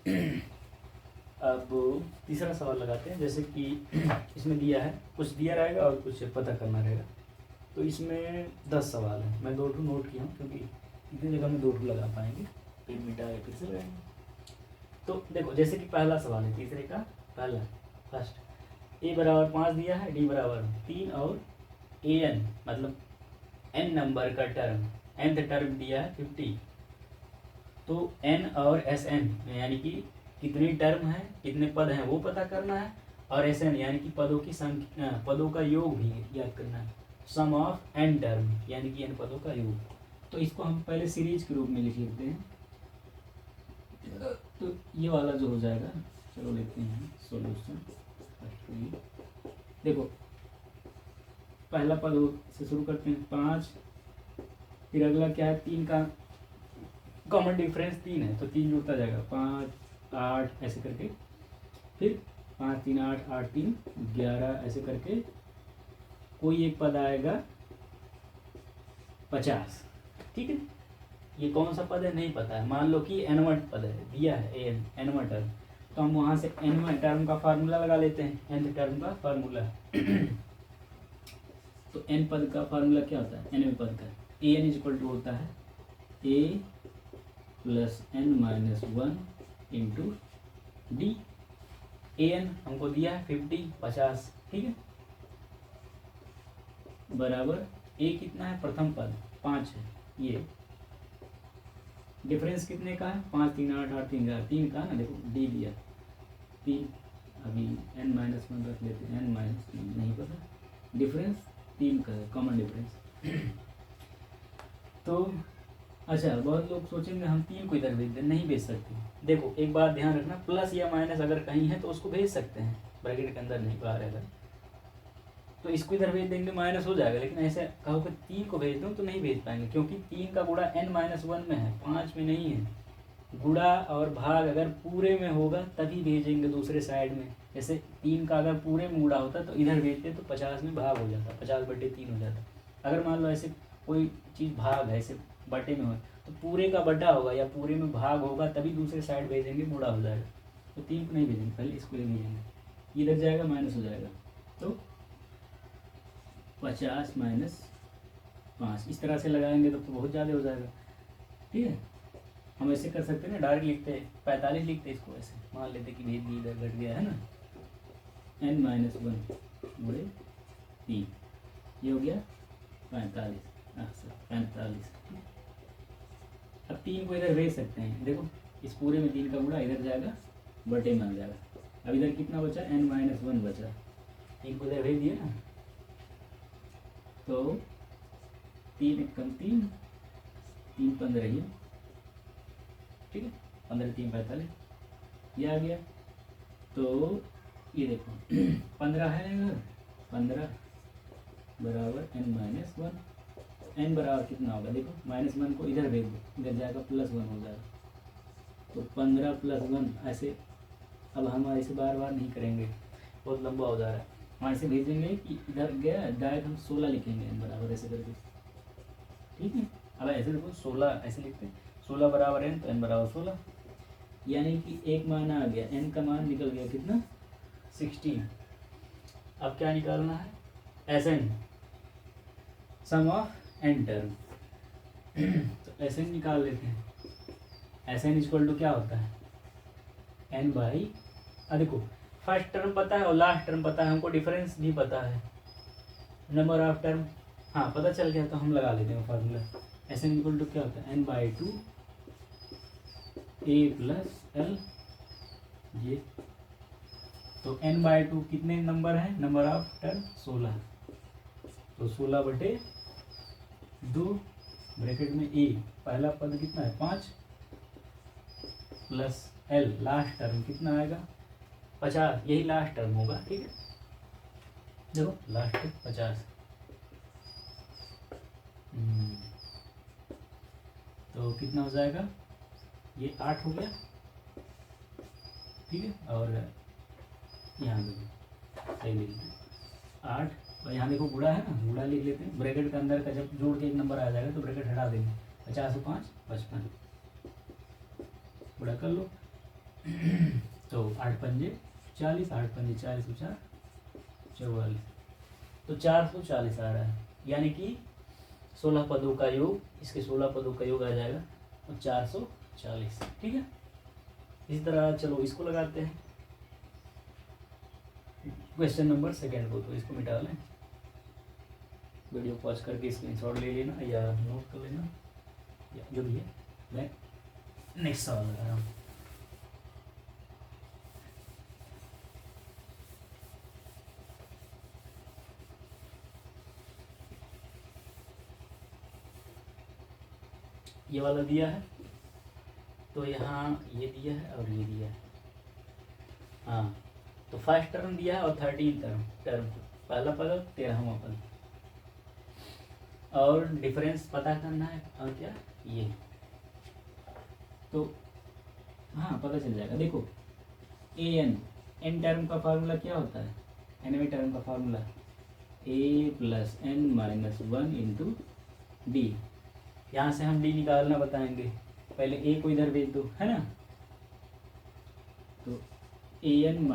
अब तीसरा सवाल लगाते हैं। जैसे कि इसमें दिया है, कुछ दिया रहेगा और कुछ पता करना रहेगा। तो इसमें 10 सवाल हैं। मैं 2 नोट किया हूँ क्योंकि इतनी जगह में 2 लगा पाएंगे, फिर मिटा के फिर से लगाएंगे। तो देखो, जैसे कि पहला सवाल है, तीसरे का पहला फर्स्ट, ए बराबर 5 दिया है, डी बराबर 3 और ए एन मतलब एन नंबर का टर्म, nth टर्म दिया है 50। तो एन और एस एन यानी कि कितनी टर्म है, कितने पद हैं वो पता करना है, और एस एन यानी कि पदों की संख्या, पदों का योग भी याद करना है। सम ऑफ एन टर्म यानी कि एन पदों का योग। तो इसको हम पहले सीरीज के रूप में लिख लेते हैं। तो ये वाला जो हो जाएगा, चलो लेते हैं सॉल्यूशन। देखो, पहला पद से शुरू करते हैं 5, फिर अगला क्या है 3 का कॉमन डिफरेंस 3 है तो 3 जुड़ता जाएगा, 5 8 ऐसे करके, फिर 5 3 8 8 3 11 ऐसे करके कोई एक पद आएगा 50। ठीक है, ये कौन सा पद है नहीं पता है। मान लो कि एनवा पद है, दिया है एनवा टर्म, तो हम वहाँ से एनवा टर्म का फार्मूला लगा लेते हैं, एन टर्म का फार्मूला। तो एन पद का फार्मूला क्या होता है, एनवे पद का ए एन इक्वल टू होता है a plus n minus 1 into d. A n हमको दिया है 50। ठीक है, बराबर ए कितना है, प्रथम पद 5 है, ये डिफरेंस कितने का है, 5 3 8 8 3 3 का ना, देखो डी दिया 3, अभी एन माइनस 1 रख लेते हैं, एन माइनस नहीं पता, डिफरेंस 3 का है, कॉमन डिफरेंस। तो अच्छा, बहुत लोग सोचेंगे हम 3 को इधर भेज दें, नहीं भेज सकते। देखो एक बात ध्यान रखना, प्लस या माइनस अगर कहीं है तो उसको भेज सकते हैं, ब्रैकेट के अंदर नहीं बाहर है तो इसको इधर भेज देंगे, माइनस हो जाएगा। लेकिन ऐसे कहो कि 3 को भेज दूँ तो नहीं भेज पाएंगे, क्योंकि 3 का गुणा n माइनस 1 में है, 5 में नहीं है। गुणा और भाग अगर पूरे में होगा तभी भेजेंगे दूसरे साइड में। जैसे 3 का अगर पूरे में गुणा होता तो इधर भेजते तो 50 में भाग हो जाता, 50/3 हो जाता। अगर मान लो ऐसे कोई चीज़ भाग है, ऐसे बटे में हो तो पूरे का बटा होगा या पूरे में भाग होगा तभी दूसरे साइड भेजेंगे, गुणा हो जाएगा। तो 3 को नहीं भेजेंगे, पहले इसको ले भेजेंगे, इधर जाएगा माइनस हो जाएगा, तो 50 माइनस 5 इस तरह से लगाएंगे तो बहुत ज़्यादा हो जाएगा। ठीक है, हम ऐसे कर सकते हैं ना, डायरेक्ट लिखते 45 लिखते इसको, ऐसे मान लेते कि भेद भी इधर घट गया है ना, n माइनस 1 बड़े 3, ये हो गया 45। 45। अब 3 को इधर भेज सकते हैं, देखो इस पूरे में 3 का गुणा इधर जाएगा, बटे में आ जाएगा। अब इधर कितना बचा, n माइनस 1 बचा, 3 को इधर भेज दिया ना, तो 3 कम 3 3 15 ही, ठीक है, 15 3 45 ये आ गया। तो ये देखो 15 है अगर 15 बराबर n माइनस 1, n बराबर कितना होगा, देखो माइनस 1 को इधर भेज दो, इधर जाएगा प्लस 1 हो जाएगा, तो 15 + 1 ऐसे। अब हम ऐसे बार बार नहीं करेंगे, बहुत लंबा हो जा रहा है। हम ऐसे भेजेंगे कि इधर गया डायरेक्ट हम 16 लिखेंगे n बराबर ऐसे करके, ठीक है। अब ऐसे देखो 16 ऐसे लिखते हैं, 16 बराबर n तो n बराबर 16, यानी कि एक मान आ गया, n का मान निकल गया कितना 16। अब क्या निकालना है, Sn sum of n term. तो Sn निकाल लेते हैं, Sn इक्वल टू क्या होता है n बाई, देखो फर्स्ट टर्म पता है और लास्ट टर्म पता है, हमको डिफरेंस भी पता है, नंबर ऑफ टर्म हाँ पता चल गया, तो हम लगा लेते हैं फार्मूला। Sn इक्वल टू क्या होता है, n/2 a + l ये। तो n/2 कितने नंबर है, नंबर ऑफ टर्म 16, तो 16/2 ब्रैकेट में a पहला पद कितना है 5 प्लस l लास्ट टर्म कितना आएगा 50, यही लास्ट टर्म होगा, ठीक है। देखो लास्ट 50, तो कितना हो जाएगा, ये 8 हो गया, ठीक है। और यहाँ देखो सही लिख लेते 8, और यहाँ देखो गुणा है ना, गुणा लिख लेते हैं, ब्रैकेट के अंदर का जब जोड़ के एक नंबर आ जाएगा तो ब्रैकेट हटा देंगे, 50 और 5 55, गुणा कर लो, तो 8 पंजे 40, 8 पंजे 40 × 44, तो 440 आ रहा है, यानी कि 16 पदों का योग, इसके 16 पदों का योग आ जाएगा और 440। ठीक है, इसी तरह चलो इसको लगाते हैं क्वेश्चन नंबर 2 को। तो इसको मिटा लें, वीडियो पॉज करके स्क्रीनशॉट ले लेना या नोट कर लेना या जो भी है। मैं नेक्स्ट सवाल लगा रहा हूँ। ये वाला दिया है, तो यहाँ ये दिया है और ये दिया है। हाँ, तो फर्स्ट टर्म दिया है और 13 टर्म, पहला पद और 13वां पद, और डिफरेंस पता करना है। और क्या ये, तो हाँ पता चल जाएगा। देखो एन टर्म का फार्मूला क्या होता है, एनवें टर्म का फार्मूला a + n - 1 × d। यहाँ से हम d निकालना बताएंगे, पहले a को इधर भेज दो, है ना। तो an - a,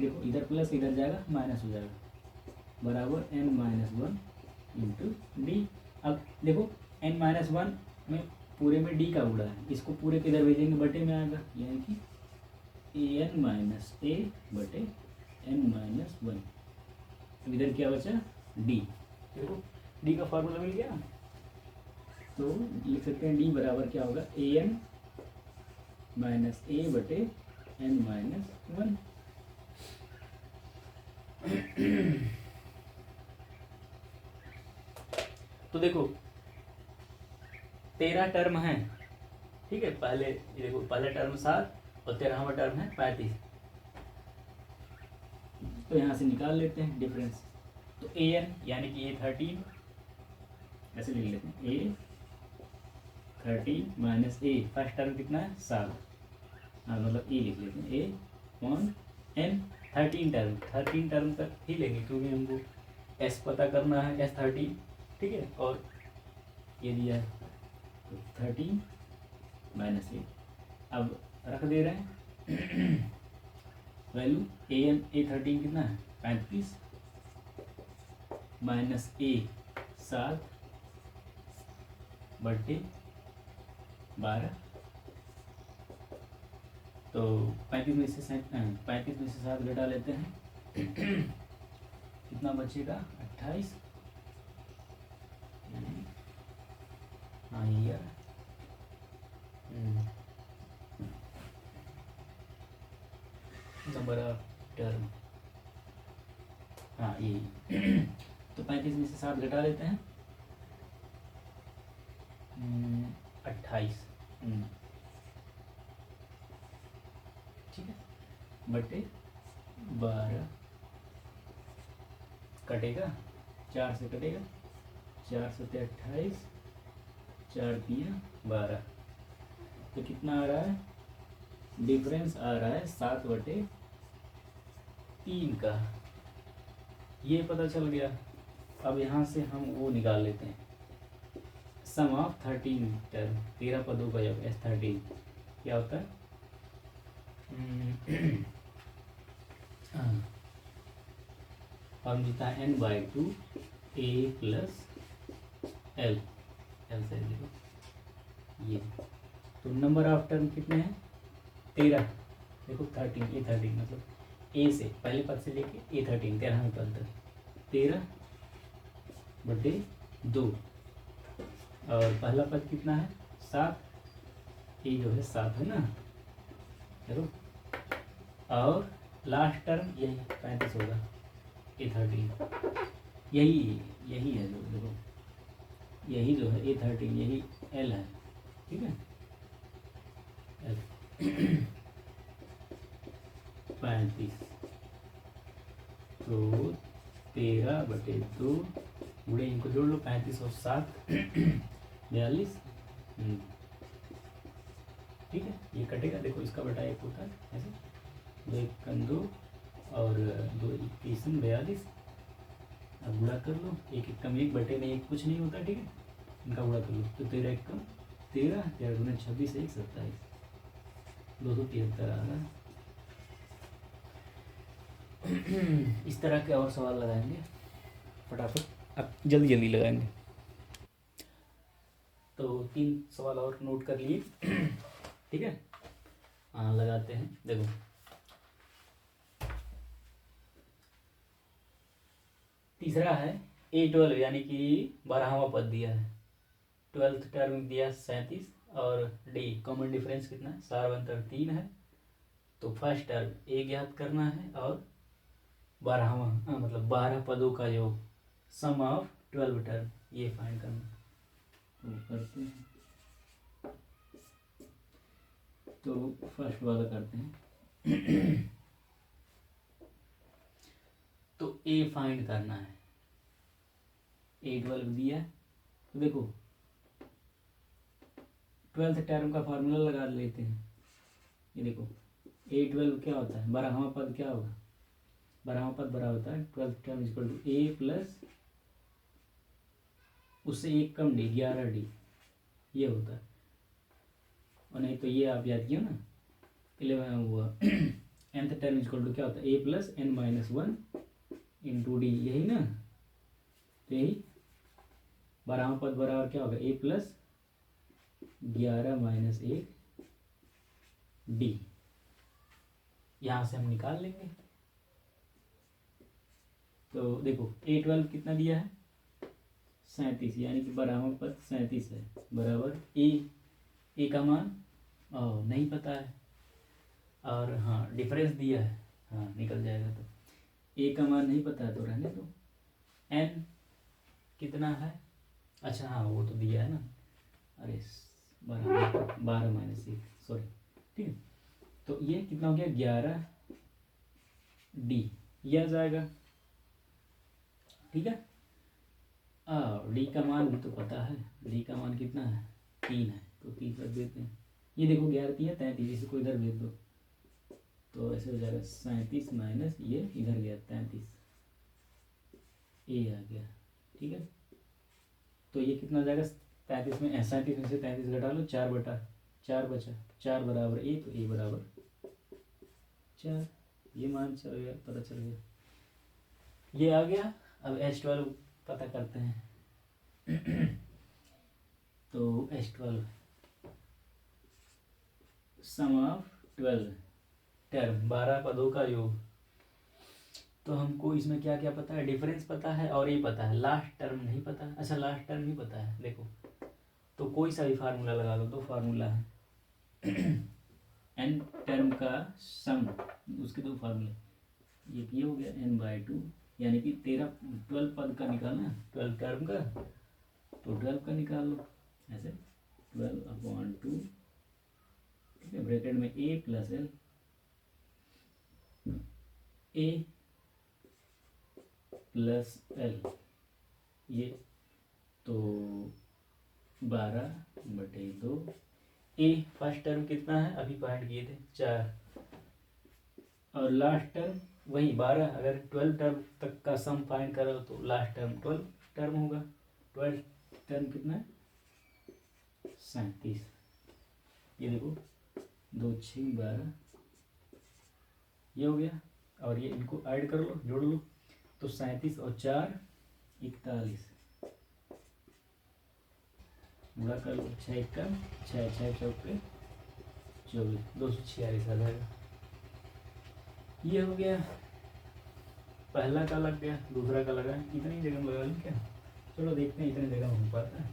देखो इधर प्लस इधर जाएगा माइनस हो जाएगा, बराबर n - 1 × d। अब देखो n-1 में पूरे में d का गुणा है, इसको पूरे के इधर भेजेंगे बटे में आएगा, यानी कि an - a बटे n - 1। अब इधर क्या बचा d, देखो d का फार्मूला मिल गया। तो लिख सकते हैं d बराबर क्या होगा, an - a बटे n - 1। तो देखो 13 टर्म है, ठीक है। पहले ये देखो, पहला टर्म 7 और 13वां टर्म है 35। तो यहाँ से निकाल लेते हैं डिफरेंस। तो an यानी कि A13 ऐसे लिख लेते हैं, A13 - a, फर्स्ट टर्म कितना है 7, हाँ मतलब ए लिख लेते हैं, A/n 13 टर्म तक ही लेंगे, क्योंकि हमको s पता करना है, S13, ठीक है। और ये दिया है तो 13 - a, अब रख दे रहे हैं वैल्यू। A13 कितना है 35 - a 7 बटे 12। तो 35 में से 7 घटा लेते हैं कितना बचेगा 28। हाँ ये नंबर ऑफ टर्म, हाँ यही। तो 35 में से 7 घटा लेते हैं 28, ठीक है, बटे 12 कटेगा, 4 से कटेगा, 4 से 28, 4 दिया 12। तो कितना आ रहा है, डिफरेंस आ रहा है 7/3 का। ये पता चल गया। अब यहाँ से हम वो निकाल लेते हैं, सम ऑफ 13 टर्म, 13 पदों का योग S13 क्या होता है। फॉर्म देता है n/2 a + l से देखो ये। तो नंबर ऑफ टर्म कितने हैं 13, देखो 13, A13 मतलब ए से पहले पद से लेके A13 13वें पद तक 13/2, और पहला पद कितना है 7, ये जो है 7 है ना, चलो। और लास्ट टर्म यही 35 होगा, A13 यही है जो देखो, यही जो है A13 यही L है, ठीक है। L 35, तो 13/2 गुणे, इनको जोड़ लो, 35 और 7 42, ठीक है। ये कटेगा, देखो इसका बटा 1 होता है ऐसे, 2 × 1 = 2 और 2 × 21 = 42। अब गुणा कर लो, 1 × 1 = 1 बटे में 1 कुछ नहीं होता, ठीक है। इनका गुणा कर लो, तो 13 × 1 = 13, 13 × 2 = 26, 1 = 27। 273 आ रहा। इस तरह के और सवाल लगाएंगे फटाफट, अब जल्दी जल्दी लगाएंगे। तो 3 सवाल और नोट कर लिए। ठीक है, हाँ लगाते हैं। देखो तीसरा है A12 यानी कि 12वां पद दिया है, 12th टर्म दिया 37 और डी कॉमन डिफरेंस कितना है, सारवंतर 3 है। तो फर्स्ट टर्म ए ज्ञात करना है और 12वां मतलब 12 पदों का जो सम ऑफ 12 टर्म ये फाइंड करना। तो करते हैं, तो फर्स्ट वाला करते हैं। तो ए फाइंड करना है, A12 दिया है। तो देखो 12th टर्म का फार्मूला लगा लेते हैं। ये देखो A12 क्या होता है, 12वां पद क्या होगा, 12वां पद बराबर होता है 12th term equal to a plus उससे एक कम डी 11D ये होता है। और नहीं तो ये आप याद किया ना 11 हुआ nth टर्म इक्वल टू क्या होता है a plus n minus 1 into d, यही ना। तो यही 12वां पद बराबर क्या होगा ए प्लस 11 माइनस 1 डी, यहाँ से हम निकाल लेंगे। तो देखो A12 कितना दिया है 37 यानी कि 12वां पद 37 है बराबर ए का मान नहीं पता है और हाँ डिफरेंस दिया है, हाँ निकल जाएगा। तो ए का मान नहीं पता है तो रहने दो। एन कितना है, अच्छा हाँ वो तो दिया है ना, अरे 12 माइनस 1 सॉरी, ठीक है। तो ये कितना हो गया 11D ये आ जाएगा, ठीक है। डी का मान भी तो पता है, डी का मान कितना है 3 है, तो 3 रख देते हैं। ये देखो 11 3 33, इसे को इधर भेज दो तो ऐसे हो जाएगा 37 माइनस ये इधर गया 33, ए आ गया, ठीक है। तो ये कितना हो जाएगा 37 में 37 में से 33 घटा लो 4/4 बचा, 4 बराबर ए, तो ए बराबर 4, ये मान चल गया, पता चल गया, ये आ गया। अब H12 पता करते हैं। तो H12 सम ऑफ 12 टर्म 12 पदों का योग। तो हमको इसमें क्या क्या पता है, डिफरेंस पता है और ये पता है, लास्ट टर्म नहीं पता है। अच्छा लास्ट टर्म नहीं पता है, देखो तो कोई सा भी फार्मूला लगा लो, 2 फार्मूला है। n टर्म का सम उसके 2 फार्मूले, ये हो गया n/2 यानी कि 12 पद का निकालना, 12 टर्म का, तो 12 का निकाल लो ऐसे 12/2, ठीक है। ब्रैकेट में a plus l, a plus l, ये तो 12/2। ए फर्स्ट टर्म कितना है अभी फाइंड किए थे 4, और लास्ट टर्म वही 12, अगर 12 टर्म तक का सम फाइंड करो तो लास्ट टर्म 12 टर्म होगा। 12 टर्म कितना है 37, ये देखो 2 6 12 ये हो गया, और ये इनको ऐड कर लो जोड़ लो, तो 37 और 4 41 गुणा कर लो, 6 1 6 6 चौके 24 246 आ जाएगा। ये हो गया, पहला का लग गया, दूसरा का लगा, इतनी जगह लगा ली क्या, चलो देखते हैं इतनी जगह हो पाता है।